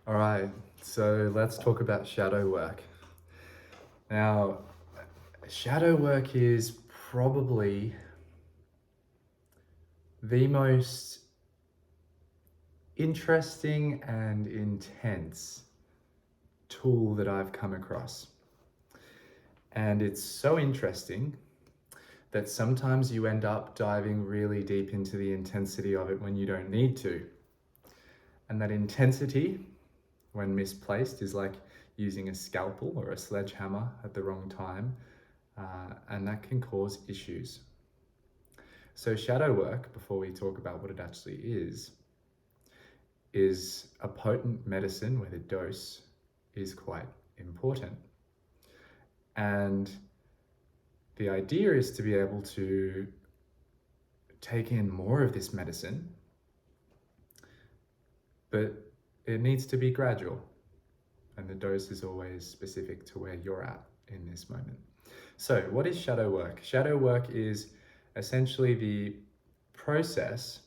All right, so let's talk about shadow work. Now, shadow work is probably the most interesting and intense tool that I've come across. And it's so interesting that sometimes you end up diving really deep into the intensity of it when you don't need to. And that intensity, when misplaced, is like using a scalpel or a sledgehammer at the wrong time, and that can cause issues. So, shadow work, before we talk about what it actually is a potent medicine where the dose is quite important. And the idea is to be able to take in more of this medicine, but it needs to be gradual. And the dose is always specific to where you're at in this moment. So, what is shadow work? Shadow work is essentially the process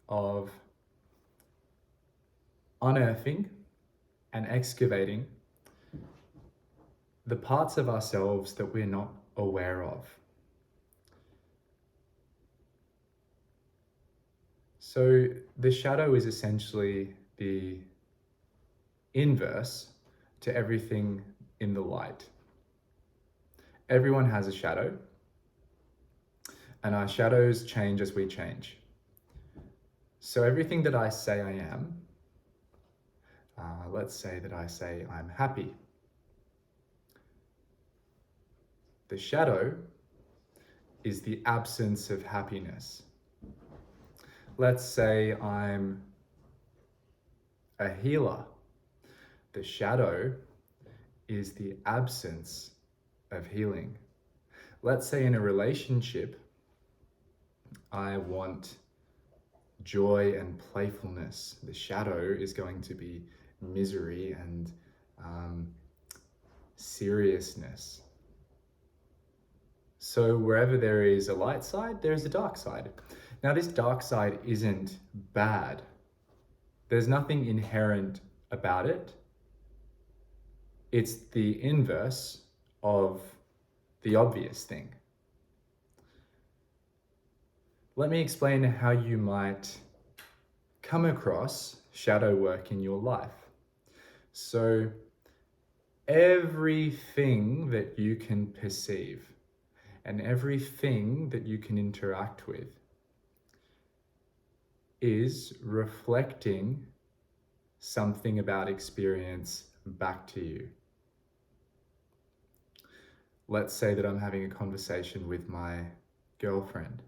of unearthing and excavating the parts of ourselves that we're not aware of. So, the shadow is essentially the inverse to everything in the light. Everyone has a shadow, and our shadows change as we change. So everything that I say I am, let's say that I say I'm happy. The shadow is the absence of happiness. Let's say I'm a healer. The shadow is the absence of healing. Let's say in a relationship, I want joy and playfulness. The shadow is going to be misery and seriousness. So wherever there is a light side, there is a dark side. Now, this dark side isn't bad. There's nothing inherent about it. It's the inverse of the obvious thing. Let me explain how you might come across shadow work in your life. So, everything that you can perceive and everything that you can interact with is reflecting something about experience back to you. Let's say that I'm having a conversation with my girlfriend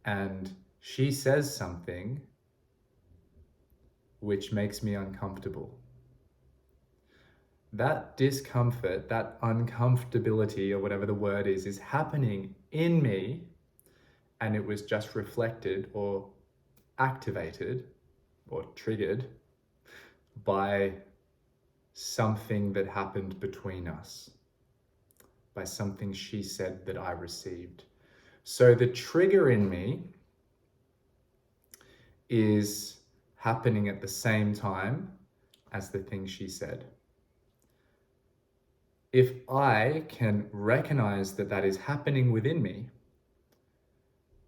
and she says something which makes me uncomfortable. That discomfort, that uncomfortability, or whatever the word is happening in me, and it was just reflected or activated or triggered by something that happened between us, by something she said that I received. So the trigger in me is happening at the same time as the thing she said. If I can recognize that that is happening within me,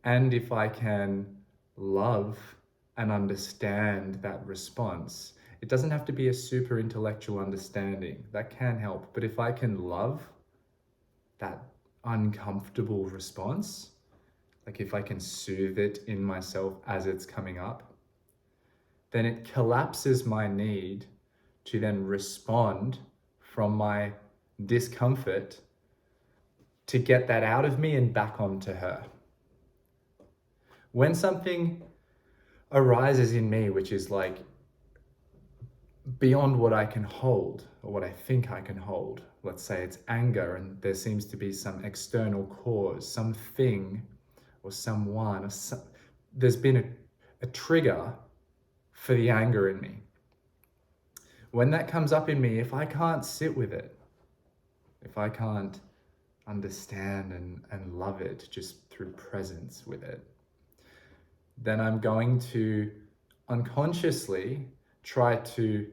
and if I can love and understand that response, it doesn't have to be a super intellectual understanding. That can help. But if I can love that uncomfortable response, like if I can soothe it in myself as it's coming up, then it collapses my need to then respond from my discomfort to get that out of me and back onto her. When something arises in me, which is like beyond what I can hold or what I think I can hold, let's say it's anger and there seems to be some external cause, something or someone, or there's been a trigger for the anger in me. When that comes up in me, if I can't sit with it, if I can't understand and love it just through presence with it, then I'm going to unconsciously try to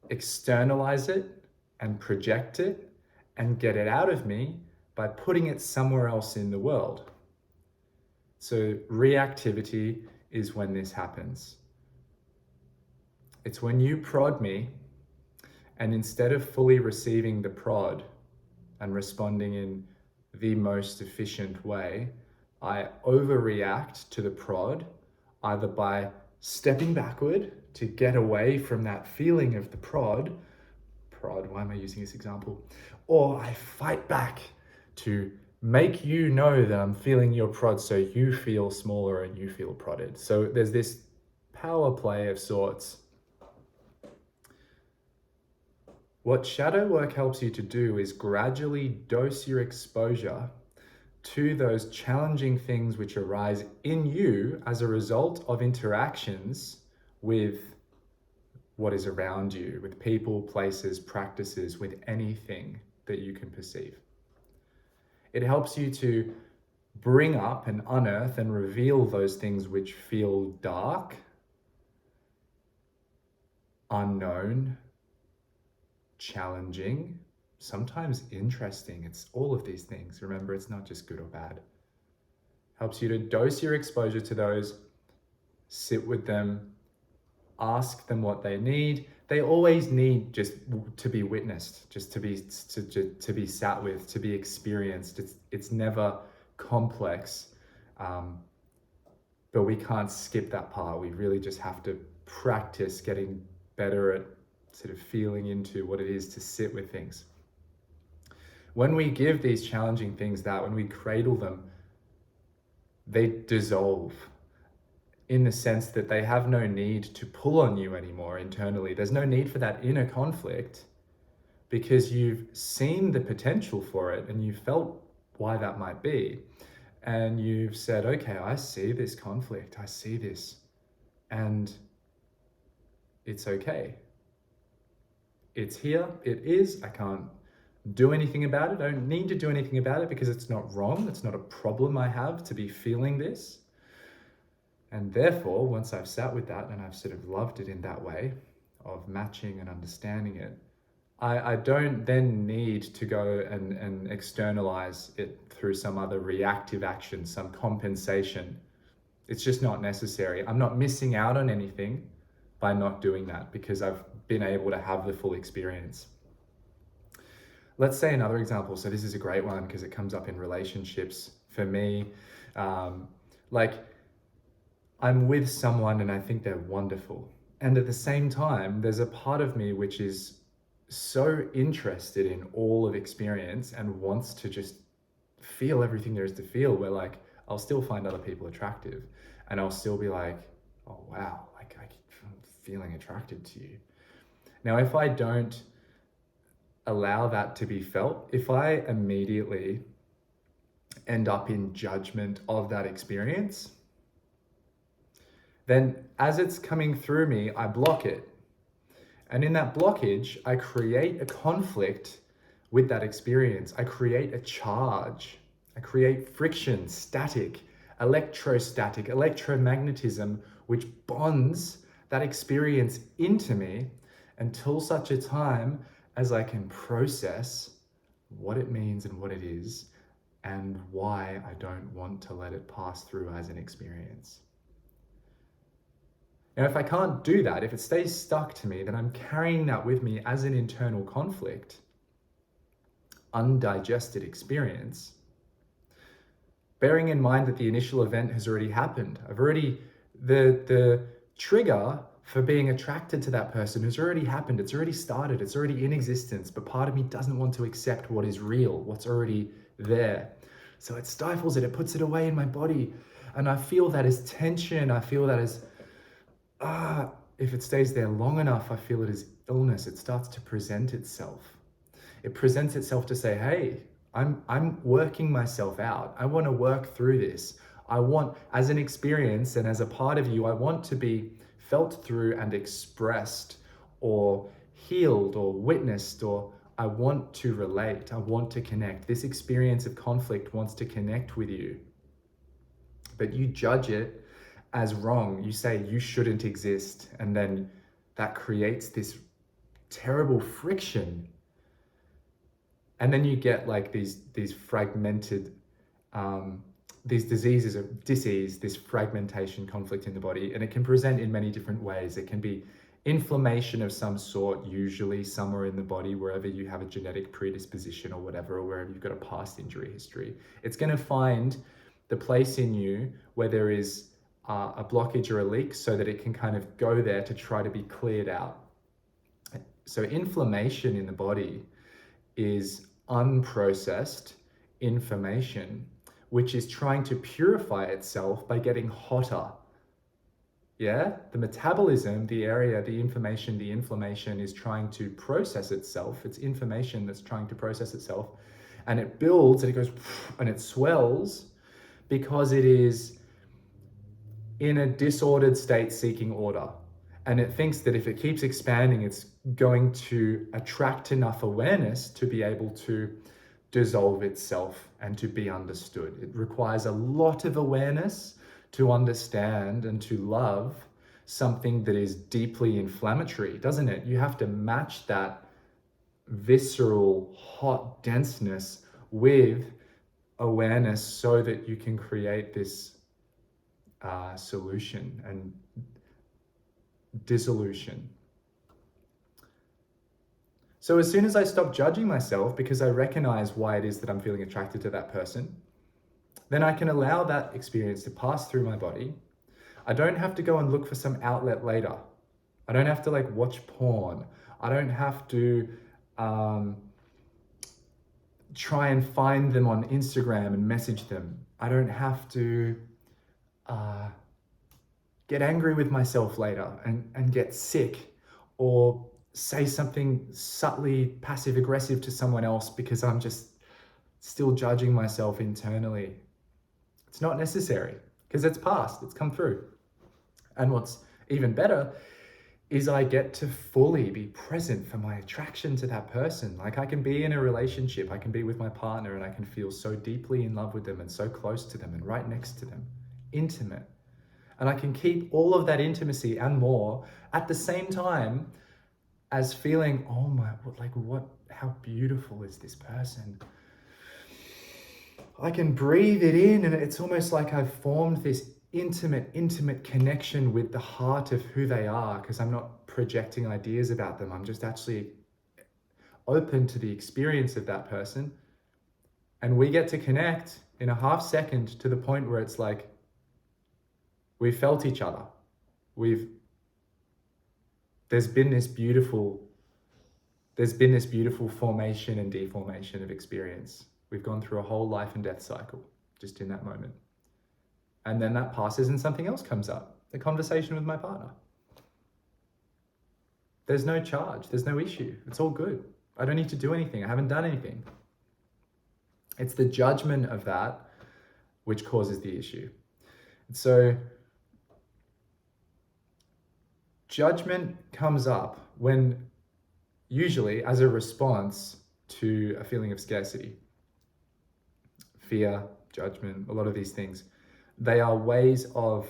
externalize it and project it and get it out of me by putting it somewhere else in the world. So reactivity is when this happens. It's when you prod me, and instead of fully receiving the prod and responding in the most efficient way, I overreact to the prod, either by stepping backward to get away from that feeling of the prod, why am I using this example? Or I fight back to make you know that I'm feeling your prod so you feel smaller and you feel prodded. So there's this power play of sorts. What shadow work helps you to do is gradually dose your exposure to those challenging things which arise in you as a result of interactions with what is around you, with people, places, practices, with anything that you can perceive. It helps you to bring up and unearth and reveal those things which feel dark, unknown, challenging, sometimes interesting. It's all of these things. Remember, it's not just good or bad. Helps you to dose your exposure to those, sit with them, ask them what they need. They always need just to be witnessed, just to be sat with, to be experienced. It's never complex, but we can't skip that part. We really just have to practice getting better at sort of feeling into what it is to sit with things. When we give these challenging things that, when we cradle them, they dissolve, in the sense that they have no need to pull on you anymore internally. There's no need for that inner conflict, because you've seen the potential for it and you've felt why that might be. And you've said, okay, I see this conflict, I see this, and it's okay. It's here, it is, I can't do anything about it. I don't need to do anything about it because it's not wrong. It's not a problem I have to be feeling this. And therefore, once I've sat with that and I've sort of loved it in that way of matching and understanding it, I don't then need to go and externalize it through some other reactive action, some compensation. It's just not necessary. I'm not missing out on anything by not doing that, because I've been able to have the full experience. Let's say another example. So this is a great one because it comes up in relationships for me. Like, I'm with someone and I think they're wonderful. And at the same time, there's a part of me which is so interested in all of experience and wants to just feel everything there is to feel, where like, I'll still find other people attractive and I'll still be like, oh wow, like I'm feeling attracted to you. Now, if I don't allow that to be felt, if I immediately end up in judgment of that experience, then as it's coming through me, I block it. And in that blockage, I create a conflict with that experience. I create a charge. I create friction, static, electrostatic, electromagnetism, which bonds that experience into me until such a time as I can process what it means and what it is and why I don't want to let it pass through as an experience. Now, if I can't do that, if it stays stuck to me, then I'm carrying that with me as an internal conflict, undigested experience, bearing in mind that the initial event has already happened. The trigger for being attracted to that person has already happened. It's already started. It's already in existence. But part of me doesn't want to accept what is real, what's already there. So it stifles it. It puts it away in my body. And I feel that as tension. I feel that as, if it stays there long enough, I feel it as illness. It starts to present itself. It presents itself to say, hey, I'm working myself out. I want to work through this. I want, as an experience and as a part of you, I want to be felt through and expressed or healed or witnessed, or I want to relate. I want to connect. This experience of conflict wants to connect with you. But you judge it as wrong. You say you shouldn't exist, and then that creates this terrible friction. And then you get like these fragmented, these diseases of disease, this fragmentation, conflict in the body, and it can present in many different ways. It can be inflammation of some sort, usually somewhere in the body, wherever you have a genetic predisposition or whatever, or wherever you've got a past injury history. It's going to find the place in you where there is a blockage or a leak, so that it can kind of go there to try to be cleared out. So inflammation in the body is unprocessed information, which is trying to purify itself by getting hotter. Yeah, the metabolism, the area, the information, the inflammation is trying to process itself. It's information that's trying to process itself, and it builds and it goes and it swells because it is in a disordered state seeking order. And it thinks that if it keeps expanding, it's going to attract enough awareness to be able to dissolve itself and to be understood. It requires a lot of awareness to understand and to love something that is deeply inflammatory, doesn't it? You have to match that visceral, hot denseness with awareness so that you can create this solution and dissolution. So as soon as I stop judging myself because I recognize why it is that I'm feeling attracted to that person, then I can allow that experience to pass through my body. I don't have to go and look for some outlet later. I don't have to like watch porn. I don't have to try and find them on Instagram and message them. I don't have to get angry with myself later and get sick, or say something subtly passive aggressive to someone else because I'm just still judging myself internally. It's not necessary because it's past, it's come through. And what's even better is I get to fully be present for my attraction to that person. Like I can be in a relationship, I can be with my partner, and I can feel so deeply in love with them and so close to them and right next to them, intimate. And I can keep all of that intimacy and more at the same time as feeling, oh my, how beautiful is this person? I can breathe it in, and it's almost like I've formed this intimate connection with the heart of who they are, because I'm not projecting ideas about them. I'm just actually open to the experience of that person. And we get to connect in a half second to the point where it's like, we felt each other. There's been this beautiful formation and deformation of experience. We've gone through a whole life and death cycle just in that moment. And then that passes and something else comes up, a conversation with my partner. There's no charge, there's no issue. It's all good. I don't need to do anything. I haven't done anything. It's the judgment of that which causes the issue. So judgment comes up when, usually as a response to a feeling of scarcity. Fear, judgment, a lot of these things, they are ways of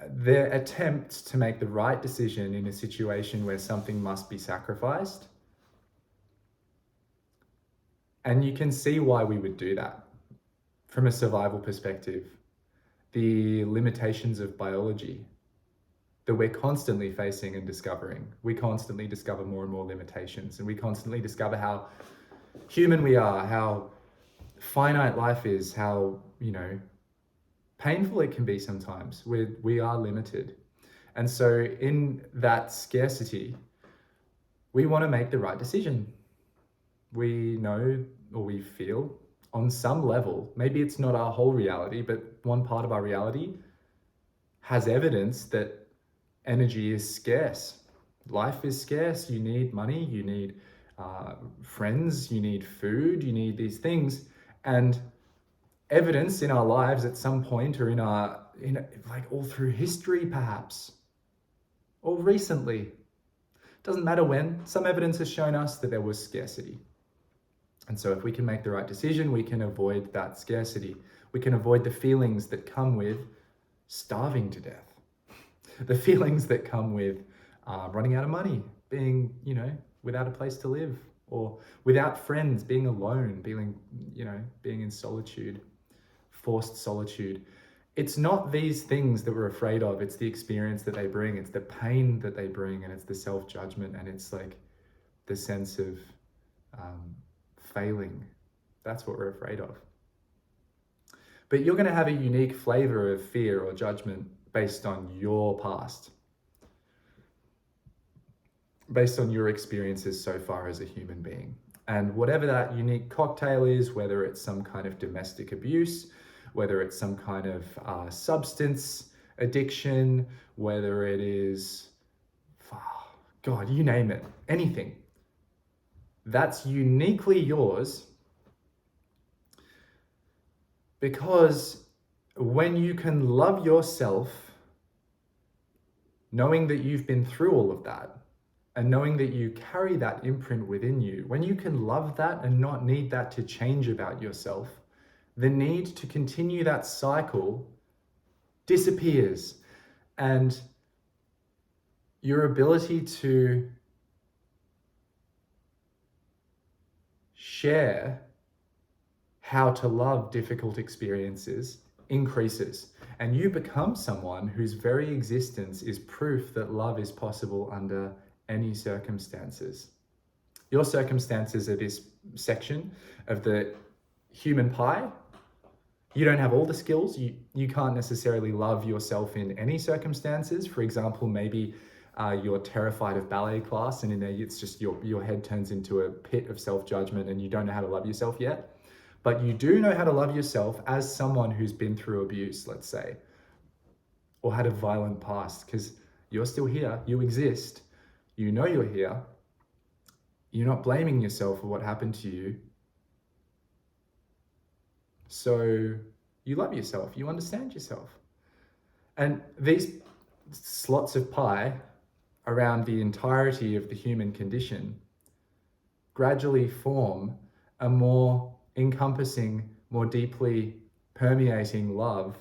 their attempts to make the right decision in a situation where something must be sacrificed. And you can see why we would do that from a survival perspective. The limitations of biology that we're constantly facing and discovering. We constantly discover more and more limitations, and we constantly discover how human we are, how finite life is, how, painful it can be sometimes. We are limited. And so in that scarcity, we want to make the right decision. We know, or we feel on some level, maybe it's not our whole reality, but one part of our reality has evidence that energy is scarce. Life is scarce. You need money, you need friends, you need food, you need these things. And evidence in our lives at some point, or all through history perhaps, or recently, doesn't matter when, some evidence has shown us that there was scarcity. And so if we can make the right decision, we can avoid that scarcity. We can avoid the feelings that come with starving to death. The feelings that come with running out of money, being, without a place to live, or without friends, being alone, being in solitude, forced solitude. It's not these things that we're afraid of. It's the experience that they bring. It's the pain that they bring, and it's the self-judgment, and it's like the sense of failing. That's what we're afraid of. But you're going to have a unique flavor of fear or judgment based on your past, based on your experiences so far as a human being. And whatever that unique cocktail is, whether it's some kind of domestic abuse, whether it's some kind of substance addiction, whether it is, God, you name it, anything, that's uniquely yours. Because when you can love yourself, knowing that you've been through all of that, and knowing that you carry that imprint within you, when you can love that and not need that to change about yourself, the need to continue that cycle disappears. And your ability to share how to love difficult experiences increases. And you become someone whose very existence is proof that love is possible under any circumstances. Your circumstances are this section of the human pie. You don't have all the skills. You can't necessarily love yourself in any circumstances. For example, maybe you're terrified of ballet class, and in there it's just your head turns into a pit of self-judgment and you don't know how to love yourself yet. But you do know how to love yourself as someone who's been through abuse, let's say, or had a violent past, because you're still here, you exist, you know you're here, you're not blaming yourself for what happened to you. So you love yourself, you understand yourself. And these slots of pie around the entirety of the human condition gradually form a more encompassing, more deeply permeating love,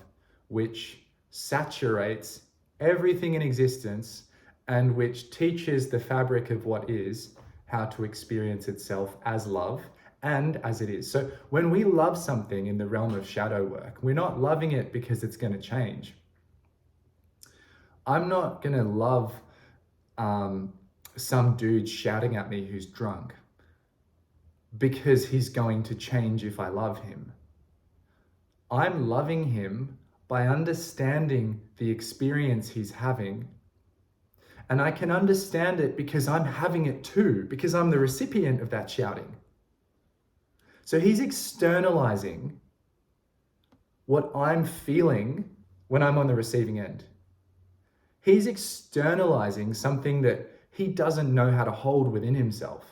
which saturates everything in existence and which teaches the fabric of what is how to experience itself as love and as it is. So when we love something in the realm of shadow work, we're not loving it because it's going to change. I'm not going to love some dude shouting at me who's drunk because he's going to change if I love him. I'm loving him by understanding the experience he's having. And I can understand it because I'm having it too, because I'm the recipient of that shouting. So he's externalizing what I'm feeling when I'm on the receiving end. He's externalizing something that he doesn't know how to hold within himself.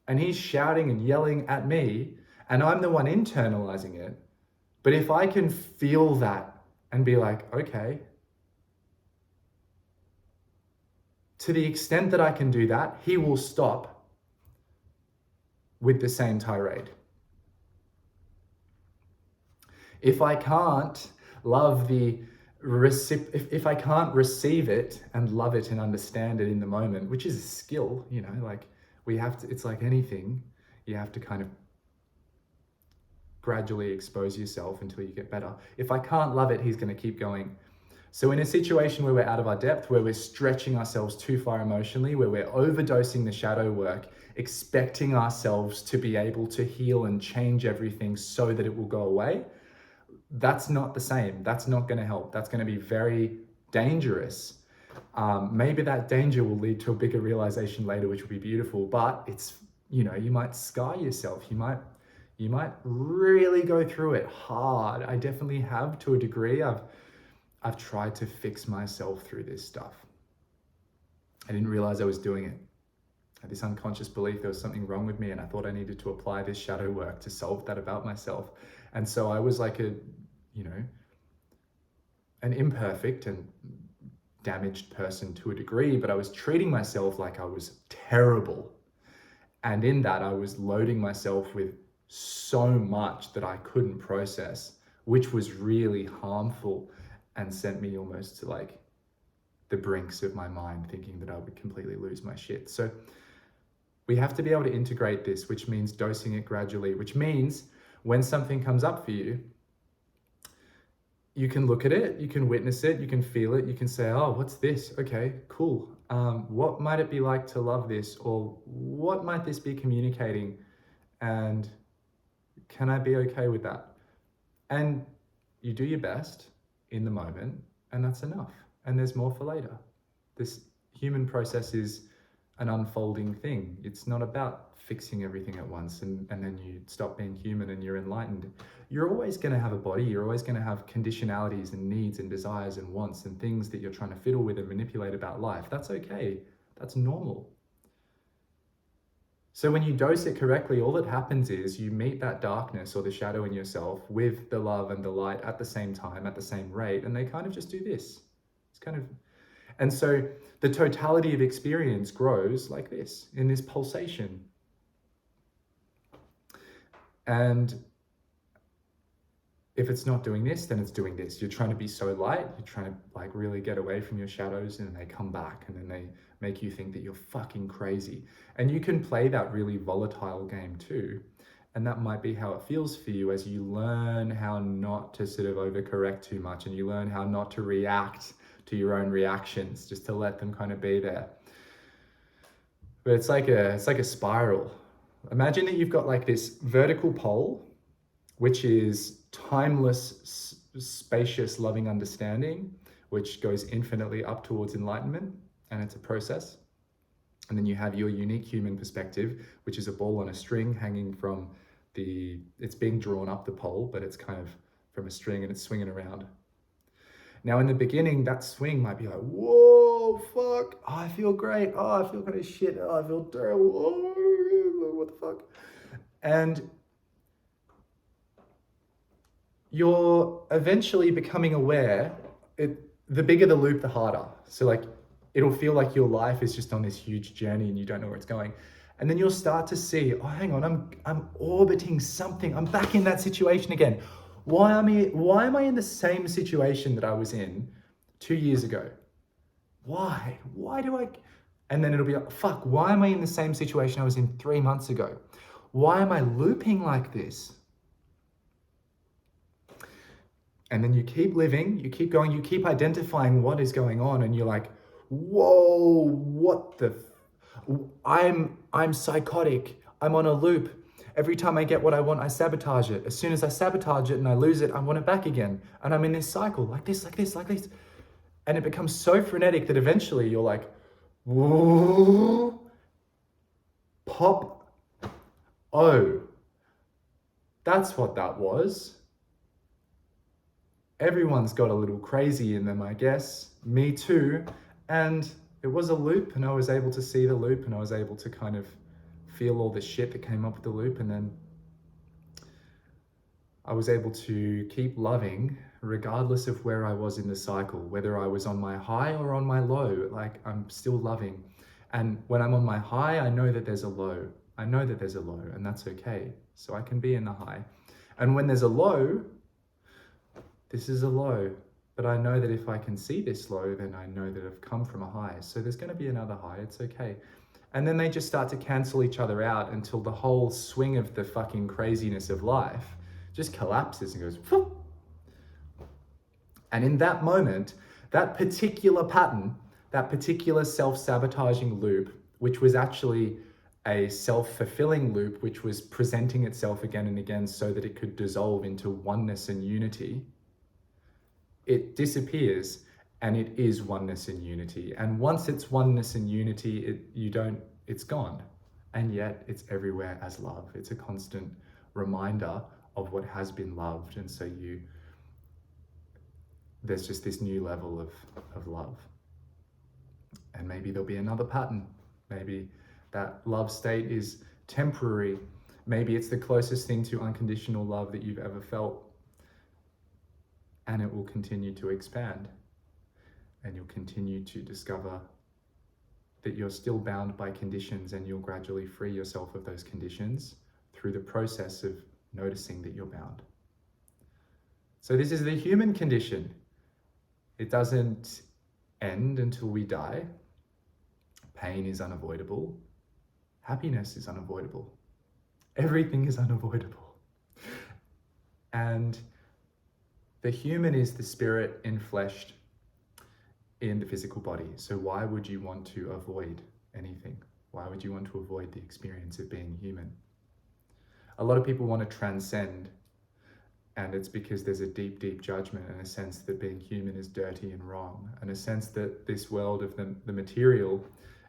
And he's shouting and yelling at me, and I'm the one internalizing it. But if I can feel that and be like, okay, to the extent that I can do that, he will stop with the same tirade. If I can't love if I can't receive it and love it and understand it in the moment, which is a skill, like we have to, it's like anything, you have to kind of gradually expose yourself until you get better. If I can't love it, he's going to keep going. So in a situation where we're out of our depth, where we're stretching ourselves too far emotionally, where we're overdosing the shadow work, expecting ourselves to be able to heal and change everything so that it will go away, that's not the same. That's not going to help. That's going to be very dangerous. Maybe that danger will lead to a bigger realization later, which will be beautiful, but it's, you might scar yourself. You might really go through it hard. I definitely have, to a degree. I've tried to fix myself through this stuff. I didn't realize I was doing it. I had this unconscious belief there was something wrong with me, and I thought I needed to apply this shadow work to solve that about myself. And so I was like an imperfect and damaged person to a degree, but I was treating myself like I was terrible. And in that, I was loading myself with so much that I couldn't process, which was really harmful and sent me almost to like the brinks of my mind, thinking that I would completely lose my shit. So we have to be able to integrate this, which means dosing it gradually, which means when something comes up for you, you can look at it, you can witness it, you can feel it, you can say, oh, what's this? Okay, cool. What might it be like to love this? Or what might this be communicating? And can I be okay with that? And you do your best in the moment, and that's enough. And there's more for later. This human process is an unfolding thing. It's not about fixing everything at once and then you stop being human and you're enlightened. You're always going to have a body. You're always going to have conditionalities and needs and desires and wants and things that you're trying to fiddle with and manipulate about life. That's okay. That's normal. So when you dose it correctly, all that happens is you meet that darkness or the shadow in yourself with the love and the light at the same time, at the same rate, and they kind of just do this. It's kind of... And so the totality of experience grows like this, in this pulsation. And if it's not doing this, then it's doing this. You're trying to be so light, you're trying to like really get away from your shadows, and they come back and then they make you think that you're fucking crazy. And you can play that really volatile game too. And that might be how it feels for you as you learn how not to sort of overcorrect too much, and you learn how not to react to your own reactions, just to let them kind of be there. But it's like a spiral. Imagine that you've got like this vertical pole, which is timeless, spacious, loving understanding, which goes infinitely up towards enlightenment, and it's a process. And then you have your unique human perspective, which is a ball on a string hanging from it's being drawn up the pole, but it's kind of from a string and it's swinging around. Now in the beginning, that swing might be like, whoa, fuck, oh, I feel great, oh, I feel kind of shit, oh, I feel terrible, oh, what the fuck? And you're eventually becoming aware, the bigger the loop, the harder. So like, it'll feel like your life is just on this huge journey and you don't know where it's going. And then you'll start to see, oh, hang on, I'm orbiting something. I'm back in that situation again. Why am I in the same situation that I was in 2 years ago? Why do I? And then it'll be like, fuck, why am I in the same situation I was in 3 months ago? Why am I looping like this? And then you keep living, you keep going, you keep identifying what is going on, and you're like, whoa, what the? I'm psychotic. I'm on a loop. Every time I get what I want, I sabotage it. As soon as I sabotage it and I lose it, I want it back again. And I'm in this cycle, like this, like this, like this. And it becomes so frenetic that eventually you're like, whoa, pop. Oh, that's what that was. Everyone's got a little crazy in them, I guess. Me too. And it was a loop, and I was able to see the loop, and I was able to kind of feel all the shit that came up with the loop, and then I was able to keep loving regardless of where I was in the cycle, whether I was on my high or on my low. Like, I'm still loving. And when I'm on my high, I know that there's a low. I know that there's a low, and that's okay. So I can be in the high. And when there's a low, this is a low. But I know that if I can see this low, then I know that I've come from a high. So there's going to be another high. It's okay. And then they just start to cancel each other out until the whole swing of the fucking craziness of life just collapses and goes, whoop. And in that moment, that particular pattern, that particular self-sabotaging loop, which was actually a self-fulfilling loop, which was presenting itself again and again so that it could dissolve into oneness and unity, it disappears. And it is oneness and unity. And once it's oneness and unity, it's gone. And yet it's everywhere as love. It's a constant reminder of what has been loved. And so there's just this new level of love. And maybe there'll be another pattern. Maybe that love state is temporary. Maybe it's the closest thing to unconditional love that you've ever felt. And it will continue to expand. And you'll continue to discover that you're still bound by conditions, and you'll gradually free yourself of those conditions through the process of noticing that you're bound. So this is the human condition. It doesn't end until we die. Pain is unavoidable. Happiness is unavoidable. Everything is unavoidable. And the human is the spirit enfleshed in the physical body. So why would you want to avoid anything? Why would you want to avoid the experience of being human? A lot of people want to transcend, and it's because there's a deep, deep judgment and a sense that being human is dirty and wrong, and a sense that this world of the material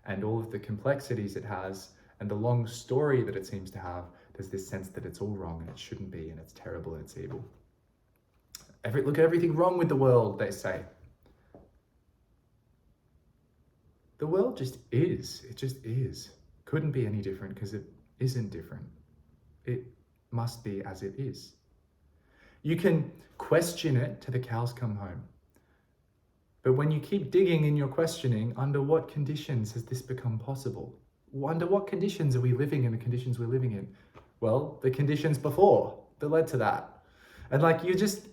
and all of the complexities it has and the long story that it seems to have, there's this sense that it's all wrong and it shouldn't be, and it's terrible and it's evil. Look at everything wrong with the world, they say. The world just is. It just is. Couldn't be any different because it isn't different. It must be as it is. You can question it till the cows come home. But when you keep digging in your questioning, under what conditions has this become possible? Under what conditions are we living in the conditions we're living in? Well, the conditions before that led to that. And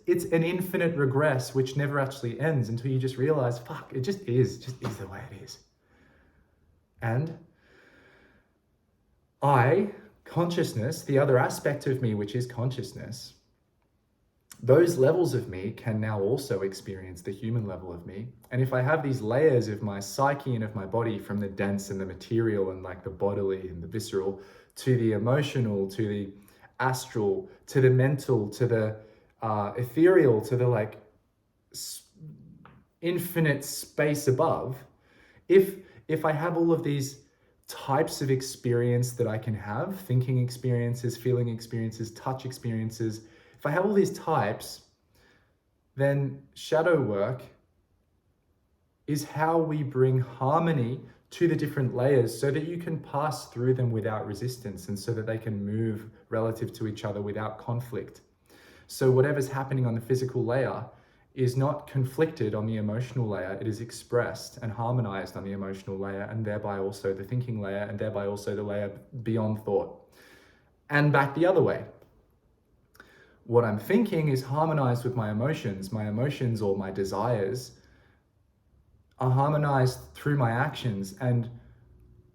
it's an infinite regress which never actually ends until you just realize, fuck, it just is the way it is. And consciousness, the other aspect of me, which is consciousness, those levels of me can now also experience the human level of me. And if I have these layers of my psyche and of my body, from the dense and the material and the bodily and the visceral, to the emotional, to the astral, to the mental, to the ethereal, to the infinite space above, if I have all of these types of experience that I can have, thinking experiences, feeling experiences, touch experiences, if I have all these types, then shadow work is how we bring harmony to the different layers so that you can pass through them without resistance and so that they can move relative to each other without conflict. So whatever's happening on the physical layer is not conflicted on the emotional layer. It is expressed and harmonized on the emotional layer, and thereby also the thinking layer, and thereby also the layer beyond thought. And back the other way. What I'm thinking is harmonized with my emotions. My emotions or my desires are harmonized through my actions, and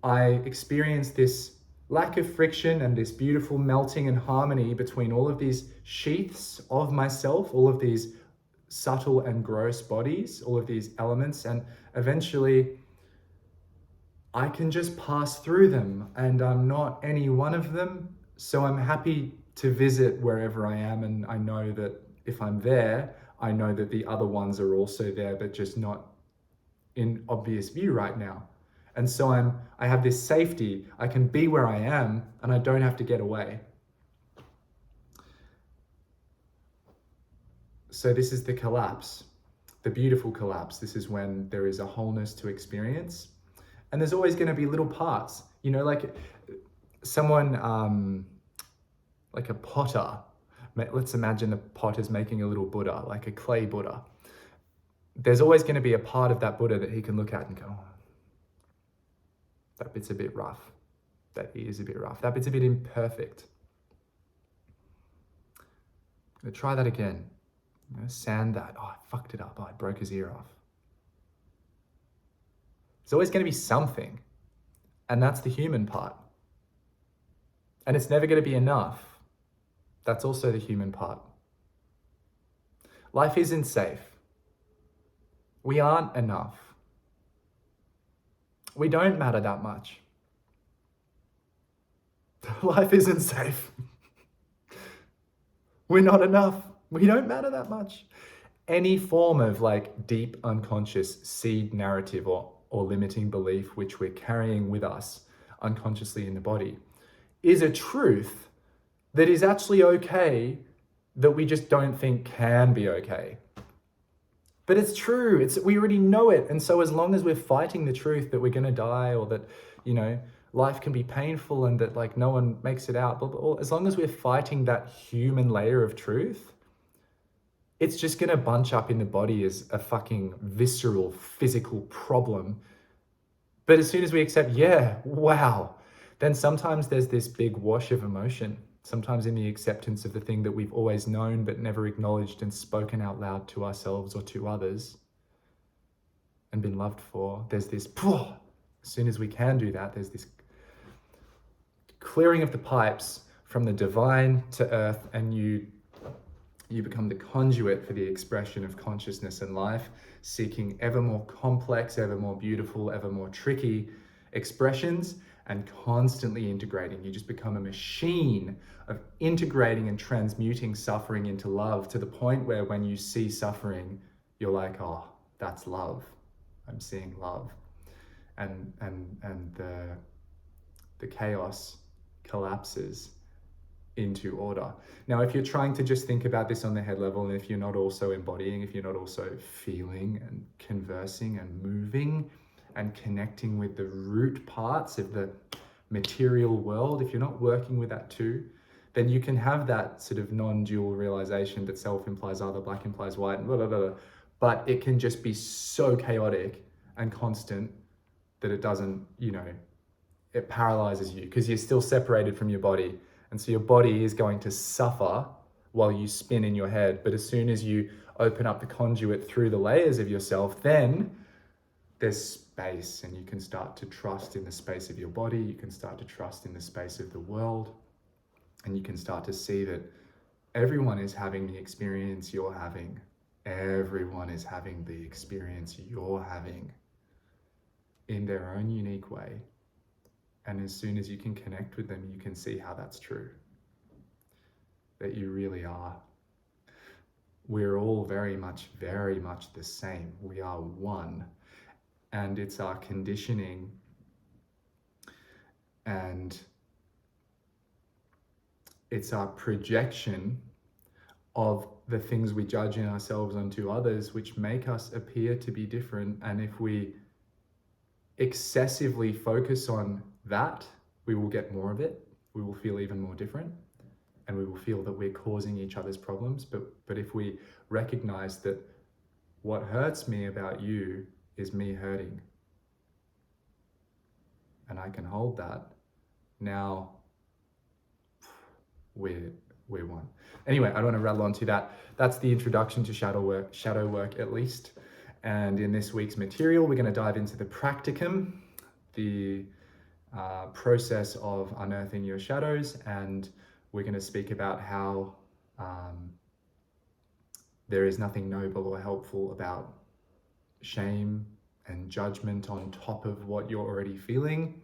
I experience this lack of friction and this beautiful melting and harmony between all of these sheaths of myself, all of these subtle and gross bodies, all of these elements, and eventually I can just pass through them, and I'm not any one of them. So I'm happy to visit wherever I am, and I know that if I'm there, I know that the other ones are also there, but just not in obvious view right now. And so I have this safety. I can be where I am, and I don't have to get away. So this is the collapse, the beautiful collapse. This is when there is a wholeness to experience. And there's always going to be little parts, like someone, like a potter. Let's imagine the potter's making a little Buddha, like a clay Buddha. There's always going to be a part of that Buddha that he can look at and go, oh, that bit's a bit rough. That is a bit rough. That bit's a bit imperfect. I'm going to try that again. I'm going to sand that. Oh, I fucked it up. Oh, I broke his ear off. There's always going to be something. And that's the human part. And it's never going to be enough. That's also the human part. Life isn't safe. We aren't enough. We don't matter that much. Life isn't safe. We're not enough. We don't matter that much. Any form of deep unconscious seed narrative or limiting belief which we're carrying with us unconsciously in the body is a truth that is actually okay, that we just don't think can be okay. But it's true. We already know it. And so as long as we're fighting the truth that we're going to die, or that, life can be painful and that no one makes it out, but as long as we're fighting that human layer of truth, it's just going to bunch up in the body as a fucking visceral, physical problem. But as soon as we accept, yeah, wow, then sometimes there's this big wash of emotion. Sometimes in the acceptance of the thing that we've always known but never acknowledged and spoken out loud to ourselves or to others. and been loved for, there's this, as soon as we can do that, there's this clearing of the pipes from the divine to earth, and you become the conduit for the expression of consciousness and life, seeking ever more complex, ever more beautiful, ever more tricky expressions, and constantly integrating. You just become a machine of integrating and transmuting suffering into love, to the point where when you see suffering, you're like, oh, that's love. I'm seeing love. And the chaos collapses into order. Now, if you're trying to just think about this on the head level, and if you're not also embodying, if you're not also feeling and conversing and moving and connecting with the root parts of the material world, if you're not working with that too, then you can have that sort of non-dual realization that self implies other, black implies white, and blah, blah, blah. But it can just be so chaotic and constant that it doesn't, it paralyzes you, because you're still separated from your body. And so your body is going to suffer while you spin in your head. But as soon as you open up the conduit through the layers of yourself, then there's space, and you can start to trust in the space of your body. You can start to trust in the space of the world. And you can start to see that everyone is having the experience you're having. Everyone is having the experience you're having in their own unique way. And as soon as you can connect with them, you can see how that's true. That you really are. We're all very much the same. We are one. And it's our conditioning and it's our projection of the things we judge in ourselves onto others, which make us appear to be different. And if we excessively focus on that, we will get more of it. We will feel even more different, and we will feel that we're causing each other's problems. But if we recognize that what hurts me about you is me hurting, and I can hold that, now we're one. Anyway, I don't want to rattle on to that. That's the introduction to shadow work at least. And in this week's material, we're going to dive into the practicum, the process of unearthing your shadows, and we're going to speak about how there is nothing noble or helpful about shame and judgment on top of what you're already feeling,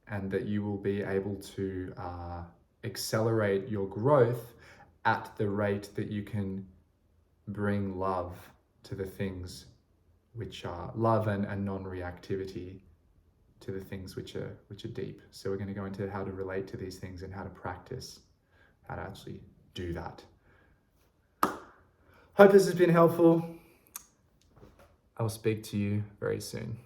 and that you will be able to accelerate your growth at the rate that you can bring love to the things which are love, and non-reactivity to the things which are deep. So we're going to go into how to relate to these things and how to practice, how to actually do that. Hope this has been helpful. I'll speak to you very soon.